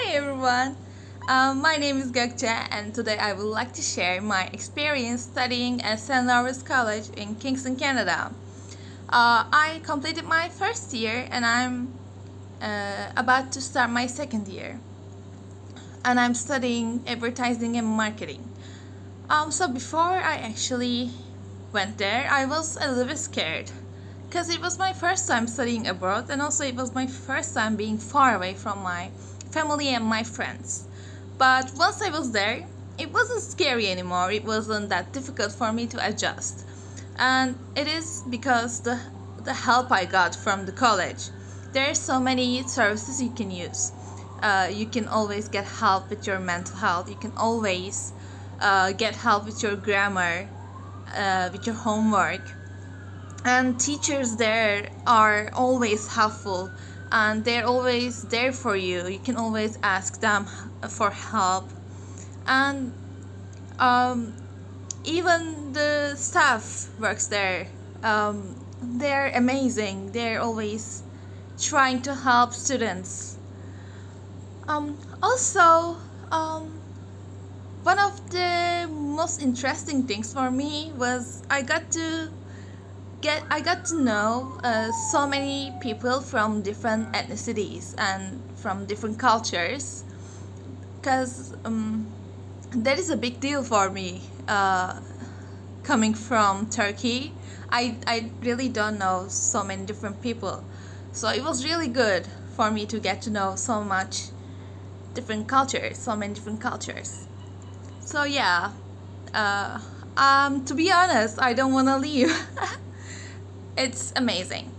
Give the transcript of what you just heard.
Hi everyone, my name is Gökçe and today I would like to share my experience studying at St. Lawrence College in Kingston, Canada. I completed my first year and I'm about to start my second year, and I'm studying advertising and marketing. So before I actually went there, I was a little bit scared because it was my first time studying abroad, and also it was my first time being far away from my family and my friends. But once I was there, it wasn't scary anymore. It wasn't that difficult for me to adjust, and it is because the help I got from the college. There are so many services you can use. You can always get help with your mental health. You can always get help with your grammar, with your homework, and teachers there are always helpful and they're always there for you. You can always ask them for help, and even the staff works there. They're amazing. They're always trying to help students. Also, one of the most interesting things for me was I got to know so many people from different ethnicities and from different cultures, because that is a big deal for me. Coming from Turkey, I really don't know so many different people, so it was really good for me to get to know so many different cultures. So yeah, to be honest, I don't want to leave. It's amazing.